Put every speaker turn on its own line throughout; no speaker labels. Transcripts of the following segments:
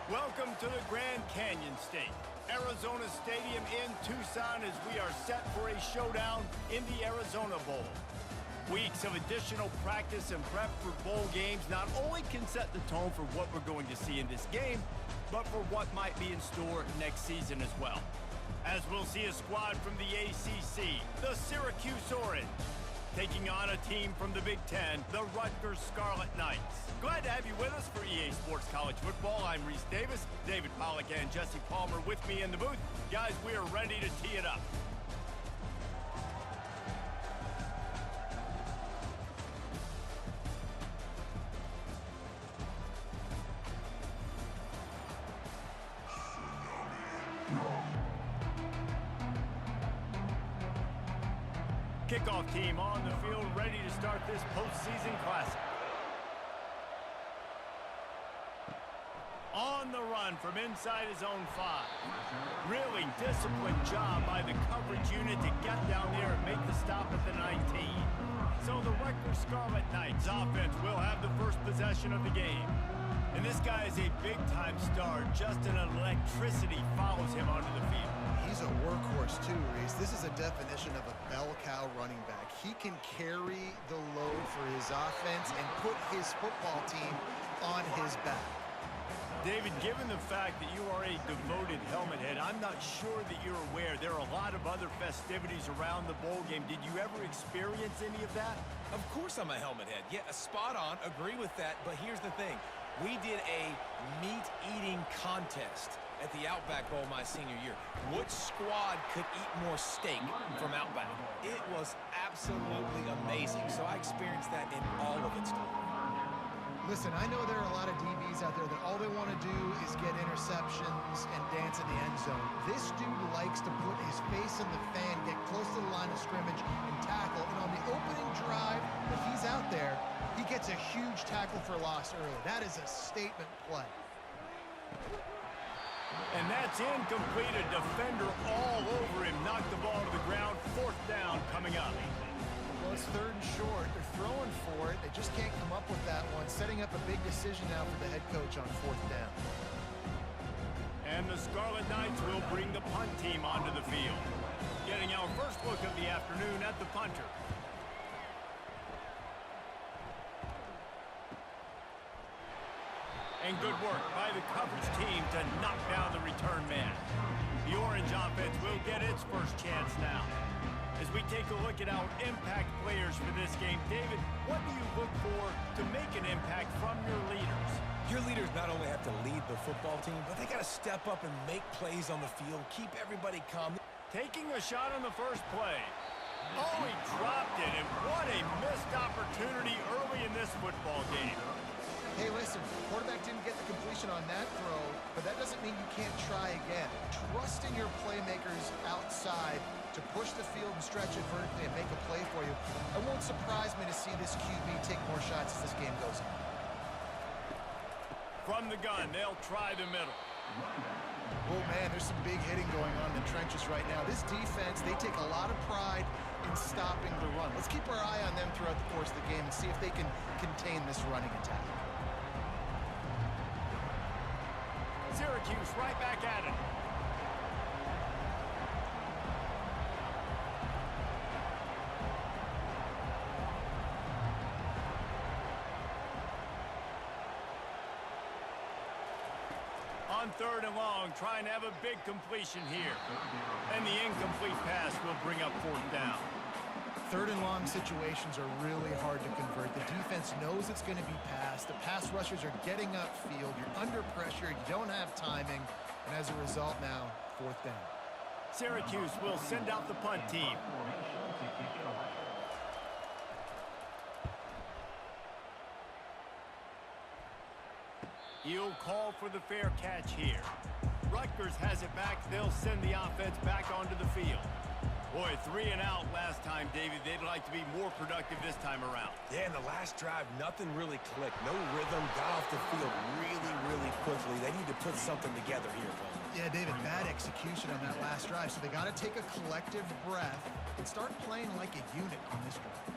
Welcome to the Grand Canyon State, Arizona Stadium in Tucson, as we are set for a showdown in the Arizona Bowl. Weeks of additional practice and prep for bowl games not only can set the tone for what we're going to see in this game, but for what might be in store next season as well. As we'll see a squad from the ACC, the Syracuse Orange, taking on a team from the Big Ten, the Rutgers Scarlet Knights. Glad to have you with us for EA Sports College Football. I'm Reese Davis, David Pollack and Jesse Palmer with me in the booth. Guys, we are ready to tee it up. Kickoff team on the field, ready to start this postseason classic. On the run from inside his own 5. Really disciplined job by the coverage unit to get down there and make the stop at the 19. So the Rutgers Scarlet Knights offense will have the first possession of the game. And this guy is a big-time star. Just an electricity follows him onto the field.
He's a workhorse too, Reese. This is a definition of a bell cow running back. He can carry the load for his offense and put his football team on his back.
David, given the fact that you are a devoted helmet head, I'm not sure that you're aware there are a lot of other festivities around the bowl game. Did you ever experience any of that?
Of course I'm a helmet head. Yeah, spot on. Agree with that. But here's the thing. We did a meat-eating contest at the Outback Bowl my senior year. Which squad could eat more steak from Outback? It was absolutely amazing. So I experienced that in all of its glory.
Listen, I know there are a lot of DBs out there that all they want to do is get interceptions and dance in the end zone. This dude likes to put his face in the fan, get close to the line of scrimmage, and tackle. And on the opening drive that he's out there, he gets a huge tackle for loss early. That is a statement play.
And that's incomplete. A defender all over him. Knocked the ball to the ground. 4th down coming up.
Well, it's 3rd and short. They're throwing for it. They just can't come up with that one. Setting up a big decision now for the head coach on 4th down.
And the Scarlet Knights will bring the punt team onto the field. Getting our first look of the afternoon at the punter. And good work by the coverage team to knock down the return man. The Orange offense will get its first chance now. As we take a look at our impact players for this game, David, what do you look for to make an impact from your leaders?
Your leaders not only have to lead the football team, but they got to step up and make plays on the field, keep everybody calm.
Taking a shot on the first play. Oh, he dropped it, and what a missed opportunity early in this football game.
Hey, listen, quarterback didn't get the completion on that throw, but that doesn't mean you can't try again. Trusting your playmakers outside to push the field and stretch it vertically and make a play for you. It won't surprise me to see this QB take more shots as this game goes on.
From the gun, they'll try the middle.
Oh, man, there's some big hitting going on in the trenches right now. This defense, they take a lot of pride in stopping the run. Let's keep our eye on them throughout the course of the game and see if they can contain this running attack.
Syracuse right back at it. On 3rd and long, trying to have a big completion here. And the incomplete pass will bring up 4th down.
3rd and long situations are really hard to convert. The defense knows it's going to be passed. The pass rushers are getting upfield. You're under pressure. You don't have timing. And as a result now, 4th down.
Syracuse will send out the punt team. He'll call for the fair catch here. Rutgers has it back. They'll send the offense back onto the field. Boy, 3 and out last time, David. They'd like to be more productive this time around.
Yeah, in the last drive, nothing really clicked. No rhythm, got off the field really quickly. They need to put something together here, Paul.
Yeah, David, bad execution on that last drive. So they got to take a collective breath and start playing like a unit on this drive.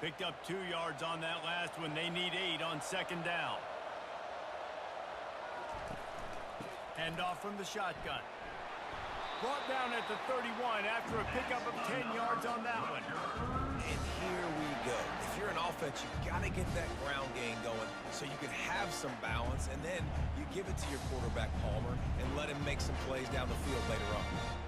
Picked up 2 yards on that last one. They need 8 on second down. Hand off from the shotgun. Brought down at the 31 after a pickup of 10 yards on that one.
And here we go. If you're an offense, you got to get that ground game going so you can have some balance, and then you give it to your quarterback, Palmer, and let him make some plays down the field later on.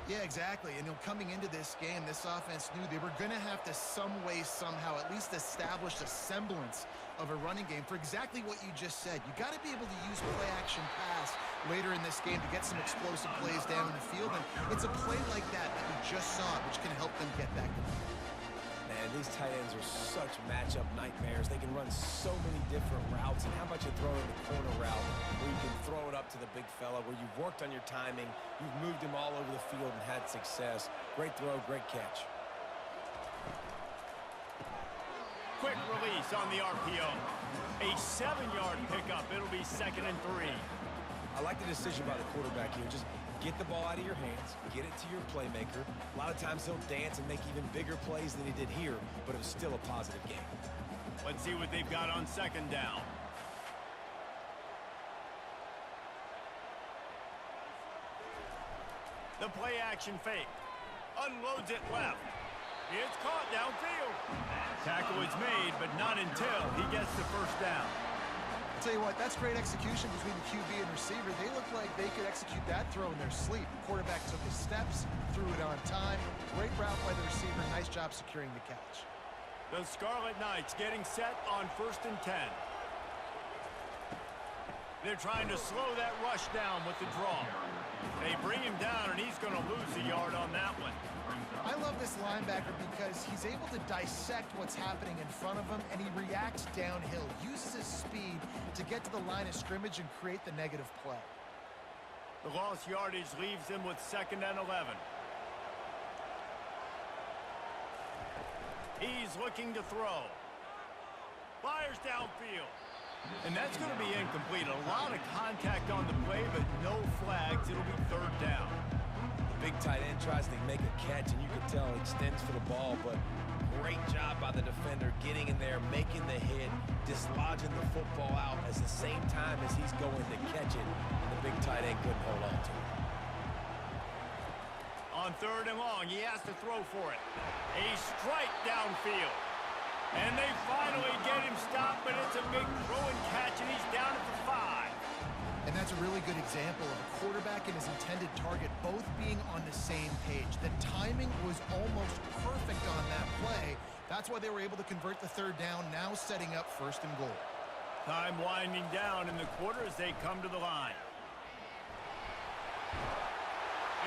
Yeah, exactly. And coming into this game, this offense knew they were going to have to some way, somehow, at least establish a semblance of a running game for exactly what you just said. You got to be able to use play-action pass later in this game to get some explosive plays down in the field. And it's a play like that that we just saw, which can help them get that going.
Man, these tight ends are such matchup nightmares. They can run so many different routes. And how about you throw in the corner route where you can throw it up to the big fella, where you've worked on your timing, you've moved him all over the field and had success. Great throw, great catch.
Quick release on the RPO. A 7-yard pickup. It'll be 2nd and 3.
I like the decision by the quarterback here. Just get the ball out of your hands, get it to your playmaker. A lot of times he'll dance and make even bigger plays than he did here, but it was still a positive game.
Let's see what they've got on second down. The play action fake. Unloads it left. It's caught downfield. Tackle is made, but not until he gets the first down.
I'll tell you what, that's great execution between the QB and receiver. They look like they could execute that throw in their sleep. The quarterback took his steps, threw it on time. Great route by the receiver. Nice job securing the catch.
The Scarlet Knights getting set on 1st and 10. They're trying to slow that rush down with the draw. They bring him down, and he's going to lose a yard on that one.
I love this linebacker because he's able to dissect what's happening in front of him, and he reacts downhill, uses his speed to get to the line of scrimmage and create the negative play.
The lost yardage leaves them with 2nd and 11. He's looking to throw. Fires downfield. And that's going to be incomplete. A lot of contact on the play, but no flags. It'll be 3rd down.
Big tight end tries to make a catch, and you can tell he extends for the ball, but great job by the defender getting in there, making the hit, dislodging the football out at the same time as he's going to catch it. And the big tight end couldn't hold on to it.
On 3rd and long, he has to throw for it. A strike downfield. And they finally get him stopped, but it's a big throw and catch, and he's down at the 5.
And that's a really good example of a quarterback and his intended target both being on the same page. The timing was almost perfect on that play. That's why they were able to convert the 3rd down, now setting up 1st and goal.
Time winding down in the quarter as they come to the line.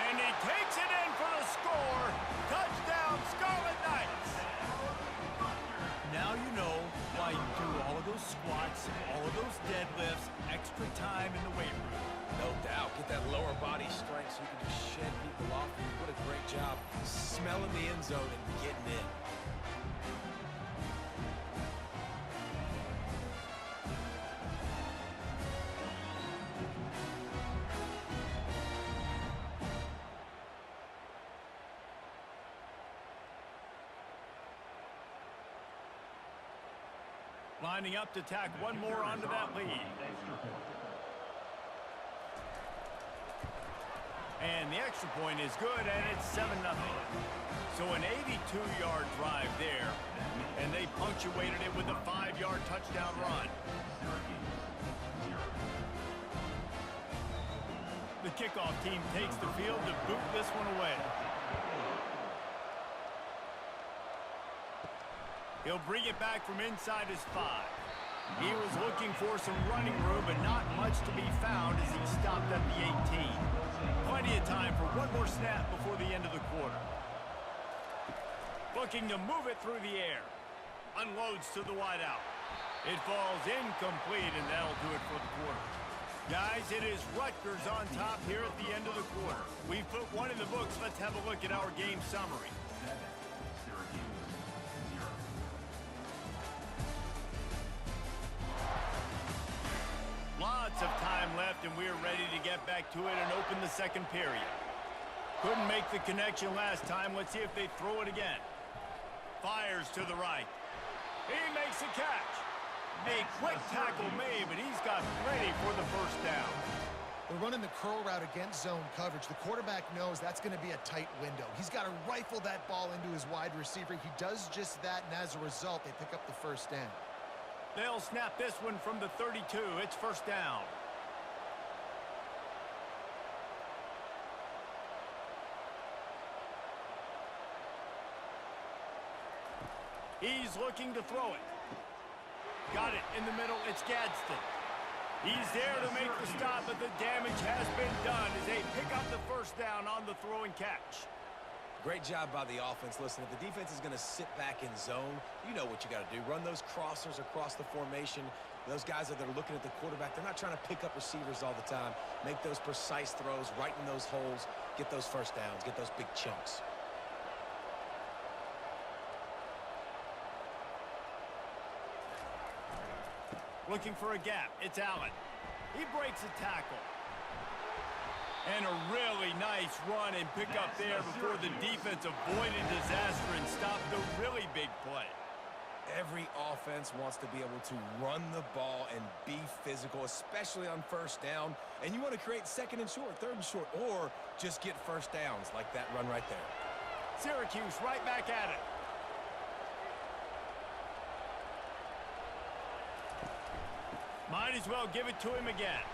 And he takes it in for the score. Touchdown, Scarlet Knights. Now you know why you do all of those squats, all of those deadlifts, extra time in the weight room.
No doubt. Get that lower body strength so you can just shed people off. What a great job smelling the end zone and getting in.
Lining up to tack one more onto that lead. And the extra point is good, and it's 7-0. So an 82-yard drive there, and they punctuated it with a 5-yard touchdown run. The kickoff team takes the field to boot this one away. He'll bring it back from inside his 5. He was looking for some running room, but not much to be found as he stopped at the 18. Plenty of time for one more snap before the end of the quarter. Looking to move it through the air. Unloads to the wideout. It falls incomplete, and that'll do it for the quarter. Guys, it is Rutgers on top here at the end of the quarter. We've put one in the books. Let's have a look at our game summary. Lots of time left, and we're ready to get back to it and open the 2nd period. Couldn't make the connection last time. Let's see if they throw it again. Fires to the right. He makes a catch. A quick tackle made, but he's got plenty for the first down.
They're running the curl route against zone coverage. The quarterback knows that's going to be a tight window. He's got to rifle that ball into his wide receiver. He does just that, and as a result, they pick up the first down.
They'll snap this one from the 32. It's first down. He's looking to throw it. Got it in the middle. It's Gadsden. He's there to make the stop, but the damage has been done as they pick up the first down on the throw and catch.
Great job by the offense. Listen, if the defense is going to sit back in zone, you know what you got to do. Run those crossers across the formation. Those guys that are looking at the quarterback, they're not trying to pick up receivers all the time. Make those precise throws, right in those holes, get those first downs, get those big chunks.
Looking for a gap. It's Allen. He breaks a tackle. And a really nice run and pick up there before the defense avoided disaster and stopped the really big play.
Every offense wants to be able to run the ball and be physical, especially on first down. And you want to create second and short, third and short, or just get first downs like that run right there.
Syracuse right back at it. Might as well give it to him again.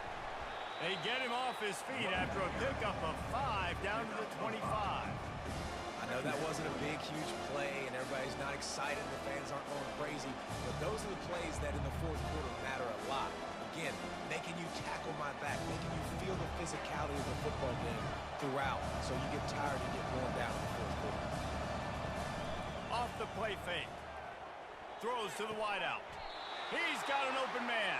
They get him off his feet after a pickup of 5 down to the 25.
I know that wasn't a big, huge play, and everybody's not excited. The fans aren't going crazy. But those are the plays that in the fourth quarter matter a lot. Again, making you tackle my back, making you feel the physicality of the football game throughout, so you get tired and get worn down in the fourth quarter.
Off the play fake. Throws to the wideout. He's got an open man.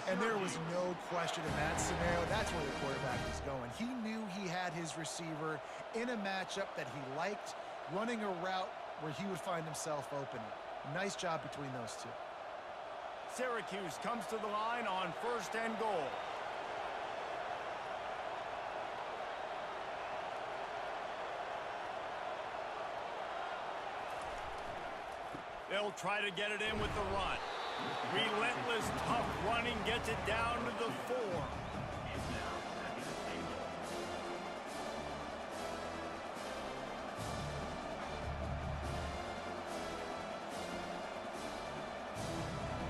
And there was no question in that scenario. That's where the quarterback was going. He knew he had his receiver in a matchup that he liked, running a route where he would find himself open. Nice job between those two.
Syracuse comes to the line on 1st and goal. They'll try to get it in with the run. Relentless, tough running gets it down to the 4.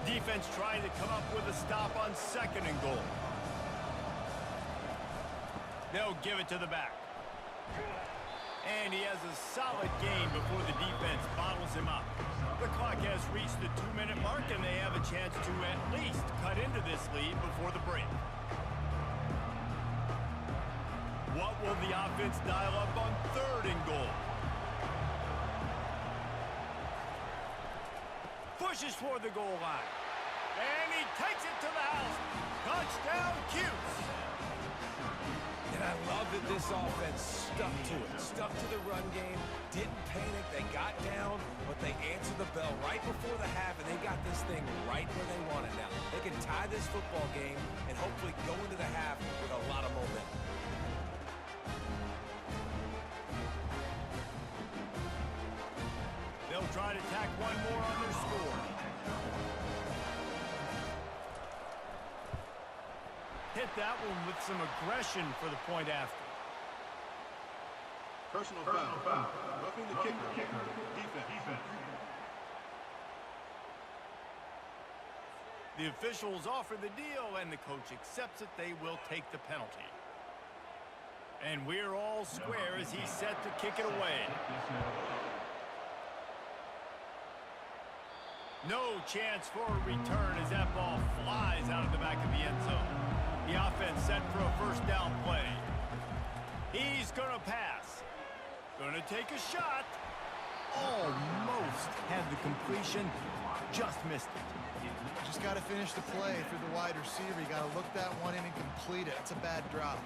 Defense trying to come up with a stop on 2nd and goal. They'll give it to the back. And he has a solid game before the defense bottles him up. The clock has reached the 2-minute mark, and they have a chance to at least cut into this lead before the break. What will the offense dial up on 3rd and goal? Pushes toward the goal line. And he takes it to the house. Touchdown, Cuse.
And I love that this offense stuck to it, stuck to the run game, didn't panic, they got down, but they answered the bell right before the half, and they got this thing right where they want it now. They can tie this football game and hopefully go into the half with a lot of momentum.
They'll try to tack one more on their score. Hit that one with some aggression for the point after.
Personal foul. Roughing the kicker. Defense.
The officials offer the deal, and the coach accepts it. They will take the penalty. And we're all square as he's set to kick it away. No chance for a return as that ball flies out of the back of the end zone. The offense set for a first down play. He's going to pass. Going to take a shot. Almost had the completion. Just missed it.
Just got to finish the play through the wide receiver. You got to look that one in and complete it. It's a bad drop.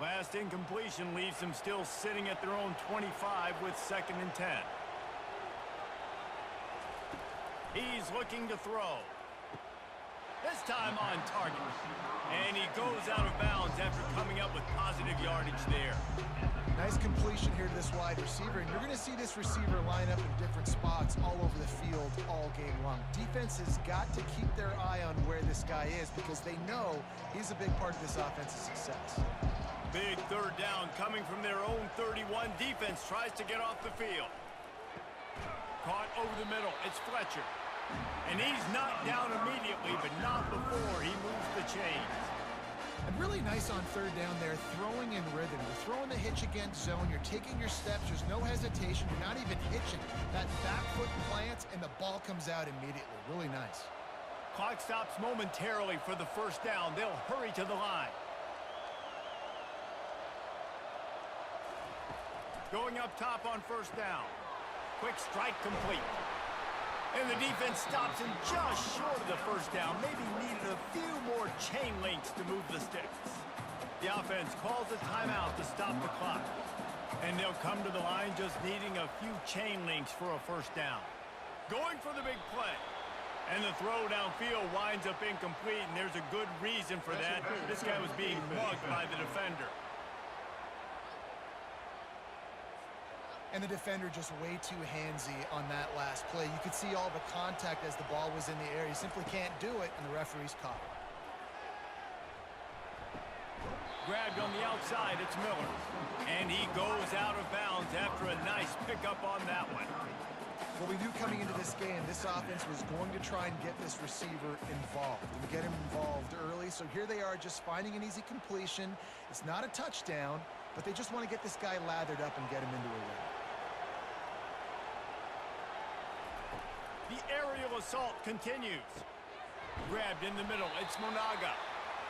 Last incompletion leaves them still sitting at their own 25 with 2nd and 10. He's looking to throw. this time on target. And he goes out of bounds after coming up with positive yardage there.
Nice completion here to this wide receiver, and you're going to see this receiver line up in different spots all over the field all game long. Defense has got to keep their eye on where this guy is because they know he's a big part of this offense's success.
Big third down coming from their own 31. Defense tries to get off the field. Caught over the middle. It's Fletcher. And he's knocked down immediately, but not before he moves the chains.
And really nice on third down there, throwing in rhythm. You're throwing the hitch against zone. You're taking your steps. There's no hesitation. You're not even hitching. That back foot plants, and the ball comes out immediately. Really nice.
Clock stops momentarily for the first down. They'll hurry to the line. Going up top on first down. Quick strike complete. And the defense stops him just short of the first down. Maybe needed a few more chain links to move the sticks. The offense calls a timeout to stop the clock. And they'll come to the line just needing a few chain links for a first down. Going for the big play. And the throw downfield winds up incomplete, and there's a good reason for that. This guy was being mugged by the defender.
And the defender just way too handsy on that last play. You could see all the contact as the ball was in the air. He simply can't do it, and the referee's caught it.
Grabbed on the outside, it's Miller. And he goes out of bounds after a nice pickup on that one.
Well, we knew coming into this game, this offense was going to try and get this receiver involved and get him involved early. So here they are just finding an easy completion. It's not a touchdown, but they just want to get this guy lathered up and get him into a rhythm.
The aerial assault continues. Grabbed in the middle, it's Monaga.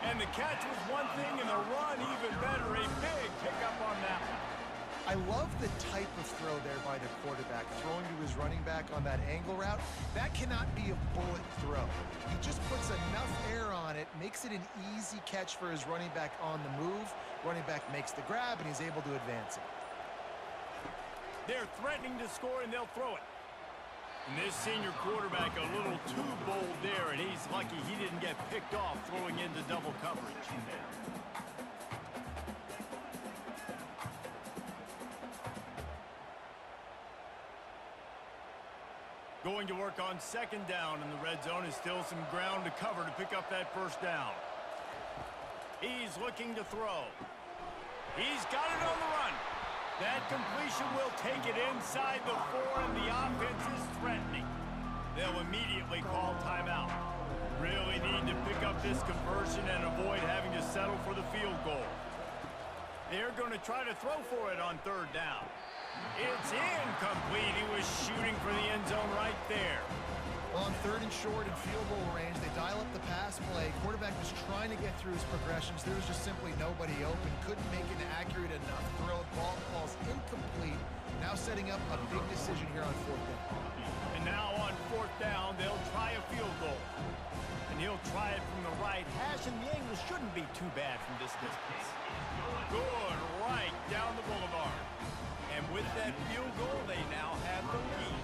And the catch was one thing, and the run even better. A big pickup on that one.
I love the type of throw there by the quarterback, throwing to his running back on that angle route. That cannot be a bullet throw. He just puts enough air on it, makes it an easy catch for his running back on the move. Running back makes the grab, and he's able to advance it.
They're threatening to score, and they'll throw it. And this senior quarterback a little too bold there, and he's lucky he didn't get picked off throwing into double coverage. Going to work on second down, and the red zone is still some ground to cover to pick up that first down. He's looking to throw. He's got it on the run. That completion will take it inside the 4, and the offense is threatening. They'll immediately call timeout. Really need to pick up this conversion and avoid having to settle for the field goal. They're going to try to throw for it on third down. It's incomplete. He was shooting for the end zone right there.
Well, on third and short and field goal range, they dial up the pass play. Quarterback was trying to get through his progressions. There was just simply nobody open. Couldn't make an accurate enough throw. Ball falls incomplete. Now setting up a big decision here on fourth down.
And now on fourth down, they'll try a field goal. And he'll try it from the right hash, and the angle shouldn't be too bad from this distance. Good, right down the boulevard. And with that field goal, they now have the lead.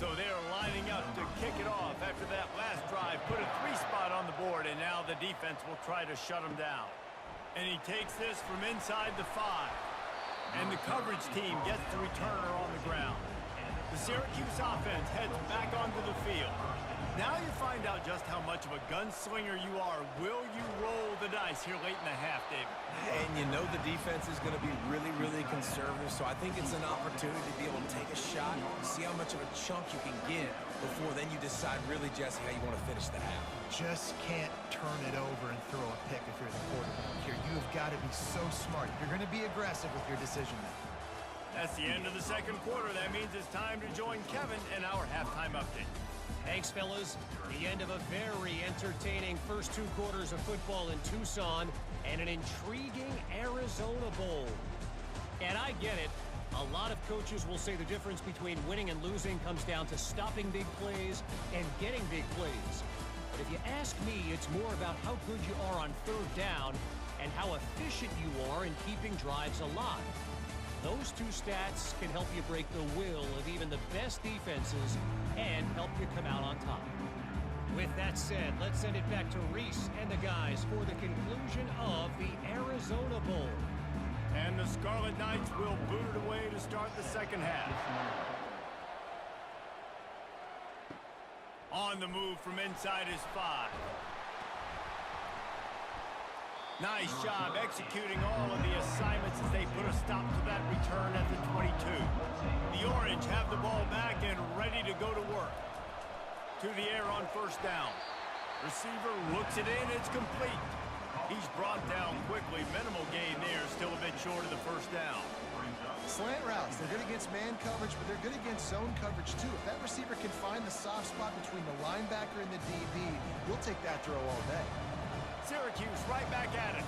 So they're lining up to kick it off after that last drive. Put a 3-spot on the board, and now the defense will try to shut him down. And he takes this from inside the 5. And the coverage team gets the returner on the ground. The Syracuse offense heads back onto the field. Now you find out just how much of a gunslinger you are. Will you roll the dice here late in the half, David?
And you know the defense is going to be really, really conservative, so I think it's an opportunity to be able to take a shot, see how much of a chunk you can get before then you decide really, Jesse, how you want to finish the half.
Just can't turn it over and throw a pick if you're the quarterback here. You have got to be so smart. You're going to be aggressive with your decision making.
That's the end of the second quarter. That means it's time to join Kevin in our halftime update.
Thanks, fellas. The end of a very entertaining first 2 quarters of football in Tucson and an intriguing Arizona Bowl. And I get it. A lot of coaches will say the difference between winning and losing comes down to stopping big plays and getting big plays. But if you ask me, it's more about how good you are on third down and how efficient you are in keeping drives alive. Those two stats can help you break the will of even the best defenses and help you come out on top. With that said, let's send it back to Reese and the guys for the conclusion of the Arizona Bowl.
And the Scarlet Knights will boot it away to start the second half. On the move from inside his 5. Nice job executing all of the assignments as they put a stop to that return at the 22. The Orange have the ball back and ready to go to work. To the air on first down. Receiver looks it in, it's complete. He's brought down quickly. Minimal gain there, still a bit short of the first down.
Slant routes, they're good against man coverage, but they're good against zone coverage too. If that receiver can find the soft spot between the linebacker and the DB, we'll take that throw all day.
Syracuse right back at it.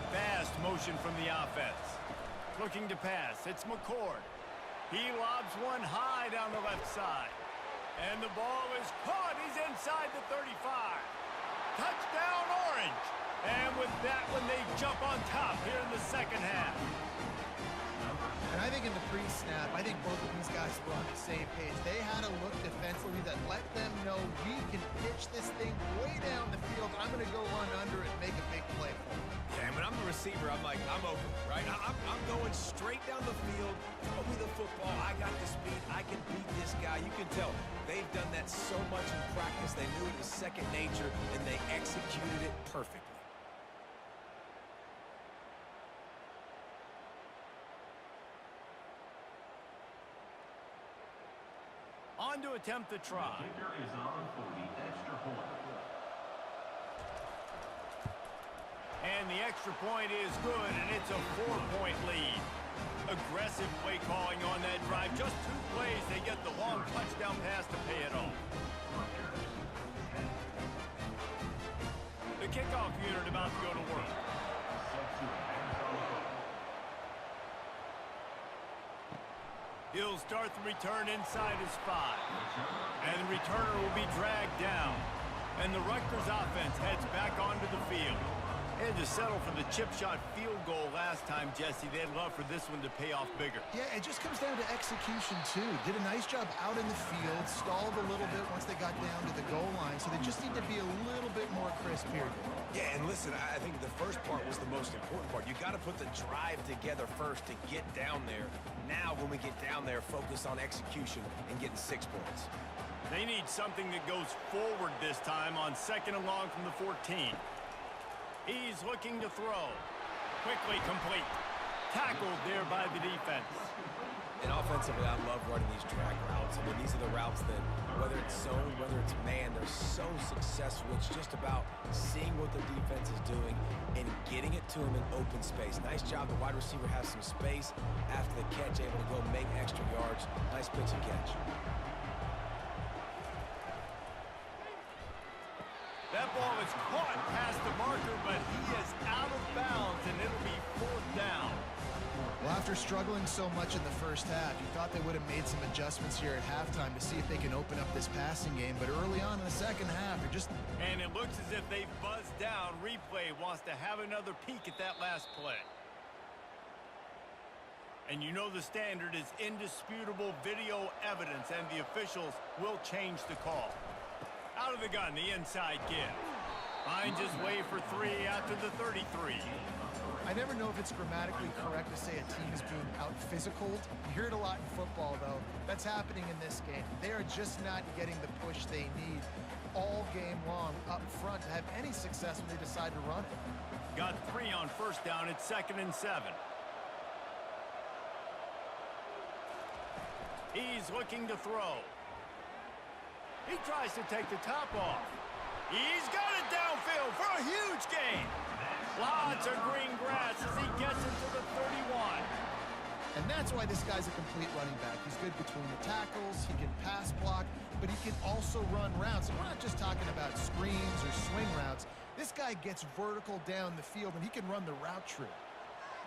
Fast motion from the offense. Looking to pass. It's McCord. He lobs one high down the left side. And the ball is caught. He's inside the 35. Touchdown, Orange. And with that one, they jump on top here in the second half.
And I think in the pre-snap, I think both of these guys were on the same page. They had a look defensively that let them know we can pitch this thing way down the field. I'm going to go run under it and make a big play for them.
Yeah, when I'm the receiver, I'm like, I'm open, right? I'm going straight down the field. Throw me the football. I got the speed. I can beat this guy. You can tell they've done that so much in practice. They knew it was second nature, and they executed it perfectly.
On to attempt the try. And the extra point is good, and it's a 4-point lead. Aggressive play calling on that drive. Just 2 plays, they get the long touchdown pass to pay it off. The kickoff unit about to go to work. He'll start the return inside his 5. And the returner will be dragged down. And the Rutgers offense heads back onto the field. They had to settle for the chip shot field goal last time, Jesse. They'd love for this one to pay off bigger.
Yeah, it just comes down to execution, too. Did a nice job out in the field, stalled a little bit once they got down to the goal line, so they just need to be a little bit more crisp here.
Yeah, and listen, I think the first part was the most important part. You got to put the drive together first to get down there. Now, when we get down there, focus on execution and getting 6 points.
They need something that goes forward this time on second and long from the 14. He's looking to throw. Quickly complete. Tackled there by the defense.
And offensively, I love running these drag routes. I mean, these are the routes that, whether it's zone, whether it's man, they're so successful. It's just about seeing what the defense is doing and getting it to them in open space. Nice job. The wide receiver has some space after the catch, able to go make extra yards. Nice pitch and catch.
That ball is caught past the marker, but he is out of bounds, and it'll be 4th down.
Well, after struggling so much in the first half, you thought they would have made some adjustments here at halftime to see if they can open up this passing game. But early on in the second half, they're just...
And it looks as if they've buzzed down. Replay wants to have another peek at that last play. And you know the standard is indisputable video evidence, and the officials will change the call. Out of the gun, the inside give. Finds his way for 3 after the 33.
I never know if it's grammatically correct to say a team is being out-physicaled. You hear it a lot in football, though. That's happening in this game. They are just not getting the push they need all game long up front to have any success when they decide to run it.
Got 3 on first down. It's 2nd and 7. He's looking to throw. He tries to take the top off. He's got it downfield for a huge gain. Lots of green grass as he gets into the 31.
And that's why this guy's a complete running back. He's good between the tackles, he can pass block, but he can also run routes. And we're not just talking about screens or swing routes. This guy gets vertical down the field, and he can run the route tree.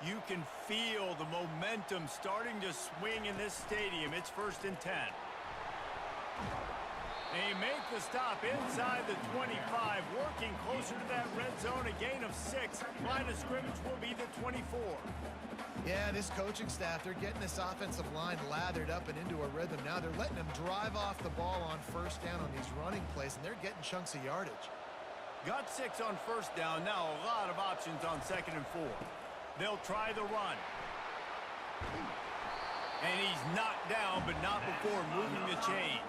You can feel the momentum starting to swing in this stadium. It's 1st and 10. They make the stop inside the 25, working closer to that red zone, a gain of 6. Line of scrimmage will be the 24.
Yeah, this coaching staff, they're getting this offensive line lathered up and into a rhythm. Now they're letting them drive off the ball on first down on these running plays, and they're getting chunks of yardage.
Got 6 on first down. Now a lot of options on 2nd and 4. They'll try the run. And he's knocked down, but not before moving the chains.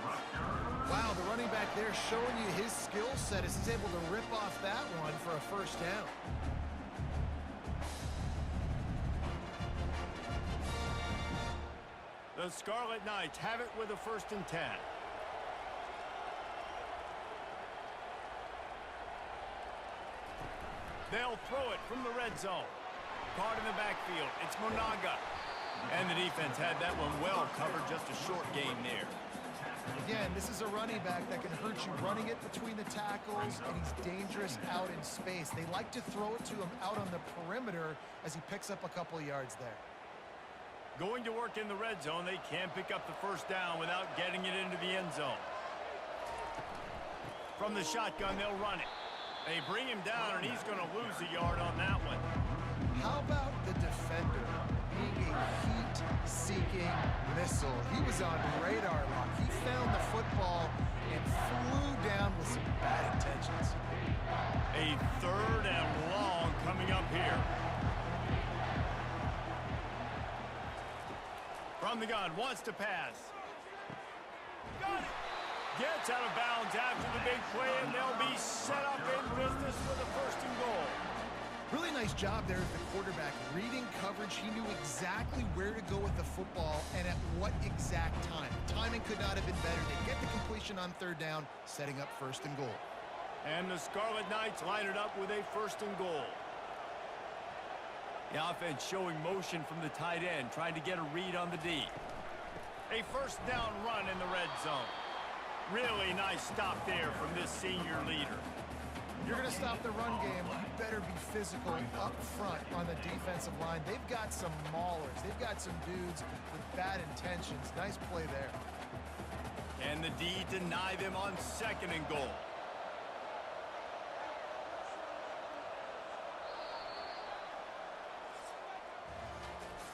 Wow, the running back there showing you his skill set as he's able to rip off that one for a first down.
The Scarlet Knights have it with a 1st and 10. They'll throw it from the red zone. Caught in the backfield. It's Monaga. And the defense had that one well covered. Just a short gain there.
Again, this is a running back that can hurt you running it between the tackles, and he's dangerous out in space. They like to throw it to him out on the perimeter as he picks up a couple of yards there.
Going to work in the red zone. They can't pick up the first down without getting it into the end zone. From the shotgun, they'll run it. They bring him down, and he's going to lose a yard on that one.
How about the defender being a heat-seeking missile? He was on radar lock. He found the football and flew down with some bad intentions.
A 3rd and long coming up here. From the gun, wants to pass. Got it. Gets out of bounds after the big play, and they'll be set up in business for the 1st and goal.
Really nice job there as the quarterback. Reading coverage, he knew exactly where to go with the football and at what exact time. Timing could not have been better. They get the completion on 3rd down, setting up 1st and goal.
And the Scarlet Knights line it up with a 1st and goal. The offense showing motion from the tight end, trying to get a read on the D. A 1st down run in the red zone. Really nice stop there from this senior leader.
You're going to stop the run game, you better be physical up front on the defensive line. They've got some maulers. They've got some dudes with bad intentions. Nice play there.
Can the D deny them on 2nd and goal?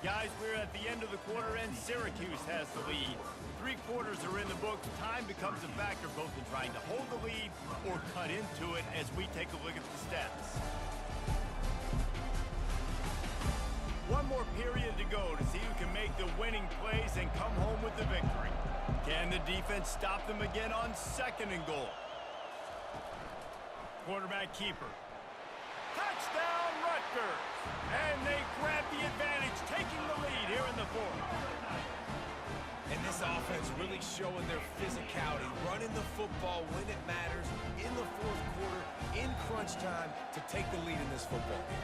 Guys, we're at the end of the quarter, and Syracuse has the lead. 3 quarters are in the books. Time becomes a factor both in trying to hold the lead or cut into it as we take a look at the stats. 1 more period to go to see who can make the winning plays and come home with the victory. Can the defense stop them again on 2nd and goal? Quarterback keeper. Touchdown, Rutgers! And they grab the advantage, taking the lead here in the 4th.
And this offense really showing their physicality, running the football when it matters, in the 4th quarter, in crunch time, to take the lead in this football game.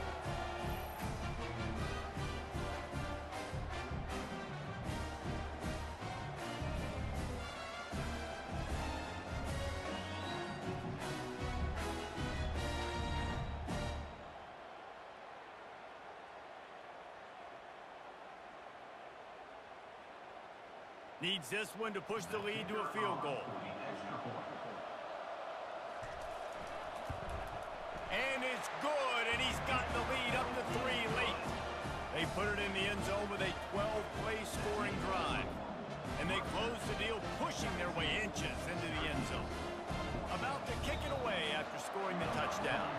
Needs this one to push the lead to a field goal. And it's good, and he's got the lead up to 3 late. They put it in the end zone with a 12-play scoring drive. And they close the deal, pushing their way inches into the end zone. About to kick it away after scoring the touchdown.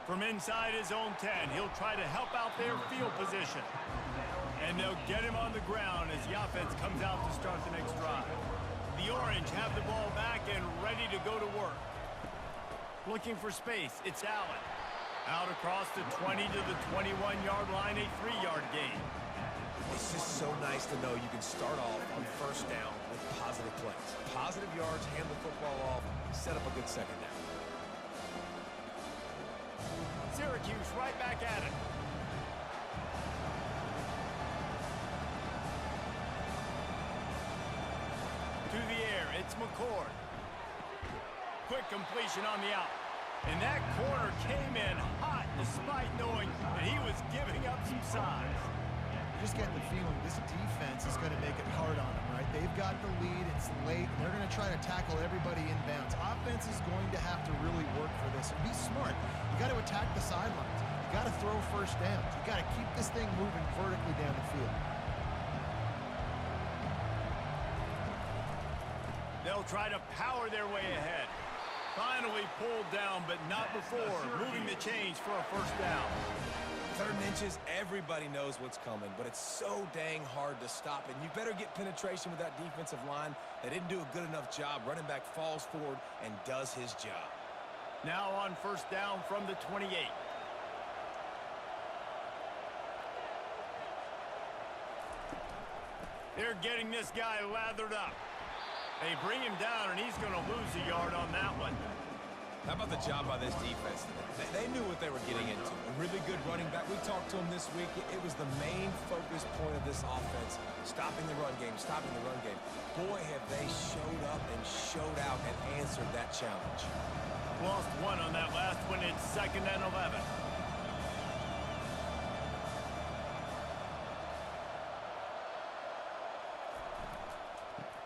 From inside his own 10, he'll try to help out their field position. And they'll get him on the ground as the offense comes out to start the next drive. The Orange have the ball back and ready to go to work. Looking for space, it's Allen. Out across the 20 to the 21-yard line, a 3-yard gain.
It's just so nice to know you can start off on 1st down with positive plays. Positive yards, hand the football off, set up a good 2nd down.
Syracuse right back at it. To the air, it's McCord. Quick completion on the out. And that corner came in hot despite knowing that he was giving up some size.
you're just getting the feeling this defense is going to make it hard on them, right? They've got the lead, it's late, and they're going to try to tackle everybody inbounds. Offense is going to have to really work for this and be smart. You got to attack the sidelines. You got to throw first downs. You got to keep this thing moving vertically down the field.
They'll try to power their way ahead. Finally pulled down, but not before moving the chains for a first down.
3rd and inches, everybody knows what's coming, but it's so dang hard to stop it. You better get penetration with that defensive line. They didn't do a good enough job. Running back falls forward and does his job.
Now on first down from the 28. They're getting this guy lathered up. They bring him down, and he's going to lose a yard on that one.
How about the job by this defense today? They knew what they were getting into. A really good running back. We talked to him this week. It was the main focus point of this offense, stopping the run game, stopping the run game. Boy, have they showed up and showed out and answered that challenge.
Lost one on that last one. It's 2nd and 11.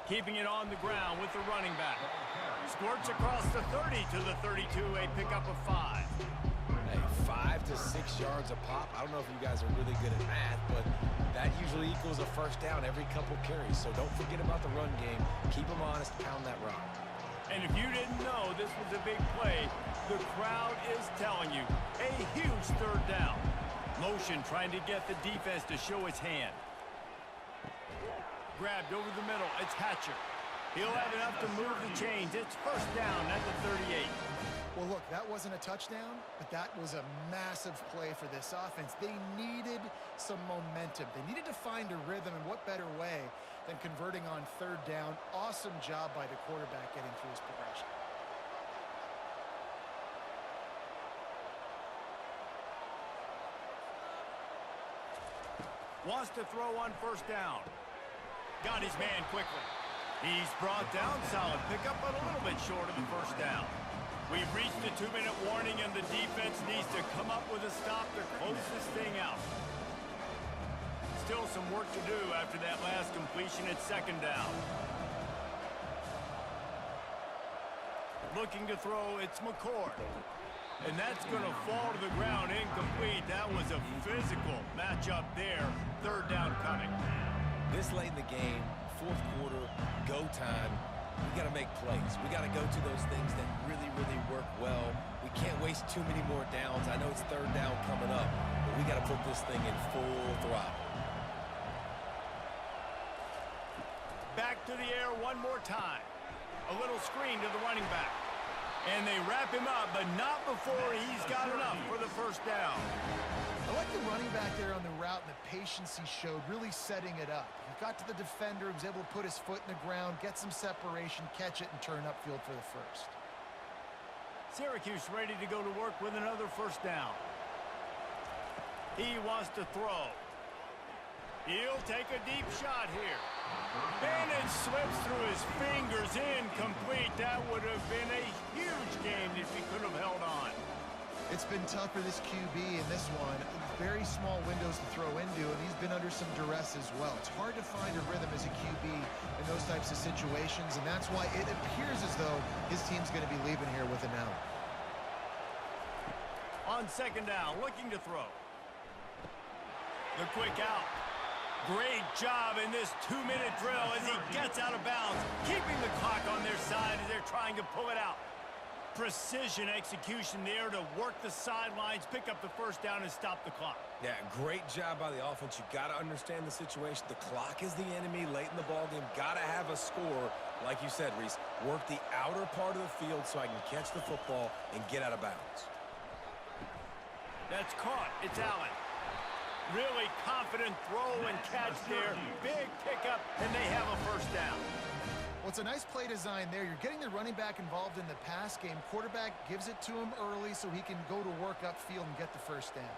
Keeping it on the ground with the running back. Squirts across the 30 to the 32, a pickup of 5.
Hey, 5 to 6 yards a pop. I don't know if you guys are really good at math, but that usually equals a first down every couple carries. So don't forget about the run game. Keep them honest, pound that rock.
And if you didn't know this was a big play, the crowd is telling you a huge 3rd down. Motion trying to get the defense to show its hand. Grabbed over the middle. It's Hatcher. He'll have enough to move the chains. It's first down at the 38.
Well, look, that wasn't a touchdown, but that was a massive play for this offense. They needed some momentum. They needed to find a rhythm, and what better way than converting on 3rd down. Awesome job by the quarterback getting through his progression.
Wants to throw on first down. Got his man quickly. He's brought down, solid pickup, but a little bit short of the first down. We've reached the 2-minute warning, and the defense needs to come up with a stop to close this thing out. Still some work to do after that last completion at 2nd down. Looking to throw, it's McCord. And that's going to fall to the ground incomplete. That was a physical matchup there. 3rd down coming.
This late in the game, 4th quarter, go time, we got to make plays. We got to go to those things that really, really work well. We can't waste too many more downs. I know it's 3rd down coming up, but we got to put this thing in full throttle.
Back to the air one more time. A little screen to the running back. And they wrap him up, but not before he's got enough for the first down.
I like the running back there on the route and the patience he showed, really setting it up. He got to the defender, he was able to put his foot in the ground, get some separation, catch it, and turn upfield for the first.
Syracuse ready to go to work with another first down. He wants to throw. He'll take a deep shot here. And it slips through his fingers, incomplete. That would have been a huge game if he could have held on.
It's been tough for this QB in this one. Very small windows to throw into, and he's been under some duress as well. It's hard to find a rhythm as a QB in those types of situations, and that's why it appears as though his team's going to be leaving here with an out.
On 2nd down, looking to throw. The quick out. Great job in this 2-minute drill as he gets out of bounds, keeping the clock on their side as they're trying to pull it out. Precision execution there to work the sidelines, pick up the first down, and stop the clock.
Yeah, great job by the offense. You got to understand the situation. The clock is the enemy late in the ballgame. Got to have a score, like you said, Reese. Work the outer part of the field so I can catch the football and get out of bounds.
That's caught. It's Allen. Really confident throw and catch there. Big pickup, and they have a first down.
Well, it's a nice play design there. You're getting the running back involved in the pass game. Quarterback gives it to him early so he can go to work upfield and get the first down.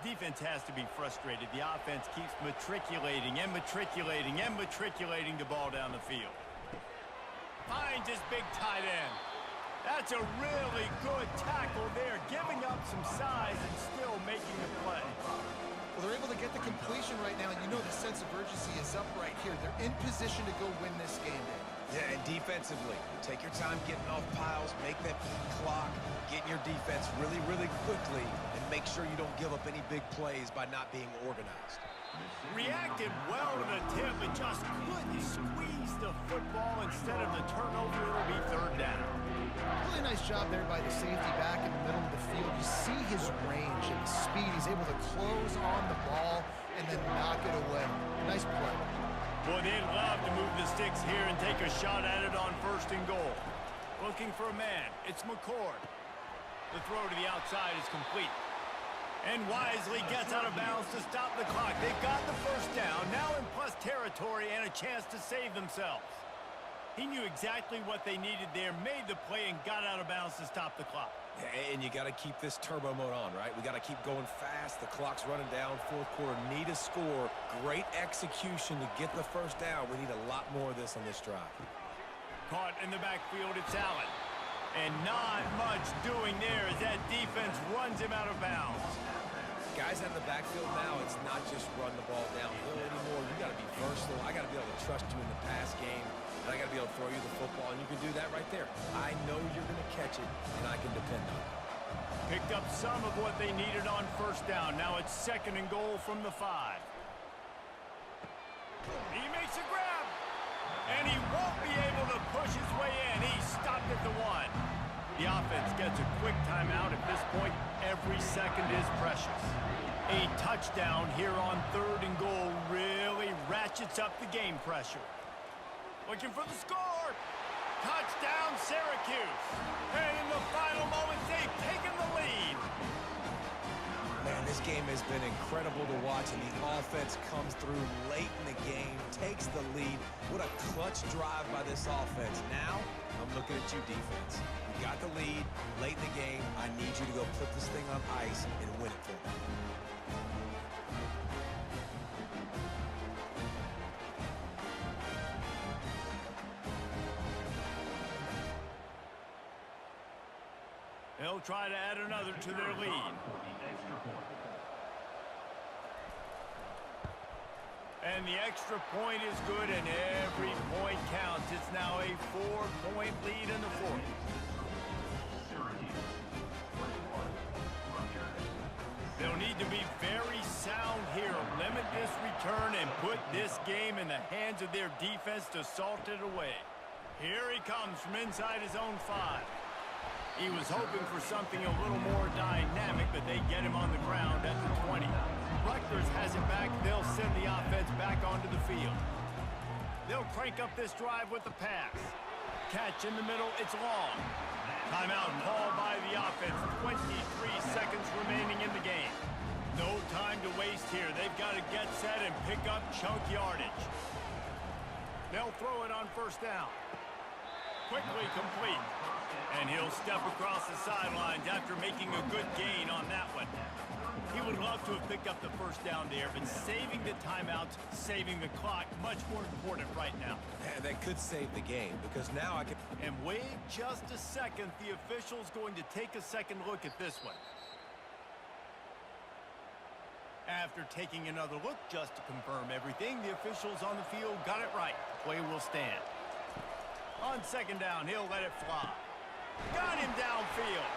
Defense has to be frustrated. The offense keeps matriculating and matriculating and matriculating the ball down the field. Finds his big tight end. That's a really good tackle there, giving up some size and still making the play.
Well, they're able to get the completion right now, and you know the sense of urgency is up right here. They're in position to go win this game, Dave.
Yeah, and defensively, take your time getting off piles, make them clock, get in your defense really, really quickly, and make sure you don't give up any big plays by not being organized.
Reacted well to the tip, but just couldn't squeeze the football. Instead of the turnover, it'll be third down.
Really nice job there by the safety back in the middle of the field. You see his range and the speed. He's able to close on the ball and then knock it away. Nice play.
Boy, they'd love to move the sticks here and take a shot at it on 1st and goal. Looking for a man. It's McCord. The throw to the outside is complete. And wisely gets out of bounds to stop the clock. They've got the first down, now in plus territory and a chance to save themselves. He knew exactly what they needed there, made the play, and got out of bounds to stop the clock.
And you got to keep this turbo mode on, right? We got to keep going fast. The clock's running down. 4th quarter, need a score. Great execution to get the first down. We need a lot more of this on this drive.
Caught in the backfield, it's Allen. And not much doing there as that defense runs him out of bounds.
Guys in the backfield now, it's not just run the ball downhill anymore. You got to be versatile. I got to be able to trust you in the pass game. And I got to be able to throw you the football, and you can do that right there. I know you're going to catch it, and I can depend on it.
Picked up some of what they needed on 1st down. Now it's 2nd and goal from the 5. He makes a grab, and he won't be able to push his way in. He stopped at the 1. The offense gets a quick timeout. At this point, every second is precious. A touchdown here on 3rd and goal really ratchets up the game pressure. Looking for the score. Touchdown, Syracuse. And in the final moments, they've taken the lead.
Man, this game has been incredible to watch, and the offense comes through late in the game, takes the lead. What a clutch drive by this offense. Now, I'm looking at you, defense. You got the lead late in the game. I need you to go put this thing on ice and win it for me.
They'll try to add another to their lead. And the extra point is good, and every point counts. It's now a 4-point lead in the 4th. They'll need to be very sound here, limit this return, and put this game in the hands of their defense to salt it away. Here he comes from inside his own 5. He was hoping for something a little more dynamic, but they get him on the ground at the 20. Rutgers has it back. They'll send the offense back onto the field. They'll crank up this drive with the pass. Catch in the middle. It's long. Timeout called by the offense. 23 seconds remaining in the game. No time to waste here. They've got to get set and pick up chunk yardage. They'll throw it on 1st down. Quickly complete. And he'll step across the sidelines after making a good gain on that one. He would love to have picked up the 1st down there, but saving the timeouts, saving the clock, much more important right now.
Yeah, that could save the game, because now I can...
And wait just a second. The official's going to take a second look at this one. After taking another look just to confirm everything, the officials on the field got it right. The play will stand. On 2nd down, he'll let it fly. Got him downfield.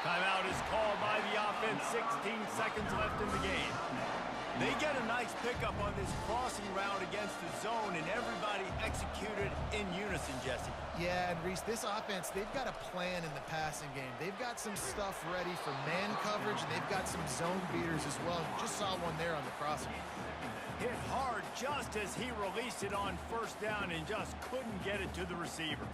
Timeout is called by the offense. 16 seconds left in the game. They get a nice pickup on this crossing route against the zone, and everybody executed in unison, Jesse.
Yeah, and Reese, this offense, they've got a plan in the passing game. They've got some stuff ready for man coverage, and they've got some zone beaters as well. You just saw one there on the crossing.
Hit hard just as he released it on 1st down and just couldn't get it to the receiver.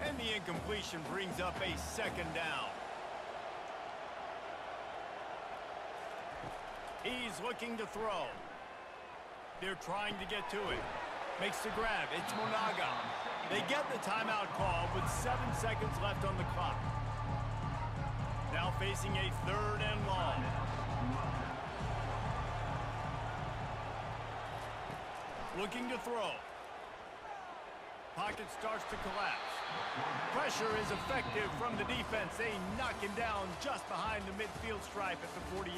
And the incompletion brings up a 2nd down. He's looking to throw. They're trying to get to it. Makes the grab. It's Monaga. They get the timeout call with 7 seconds left on the clock. Now facing a 3rd and long. Looking to throw. Pocket starts to collapse. Pressure is effective from the defense. They knock him down just behind the midfield stripe at the 48.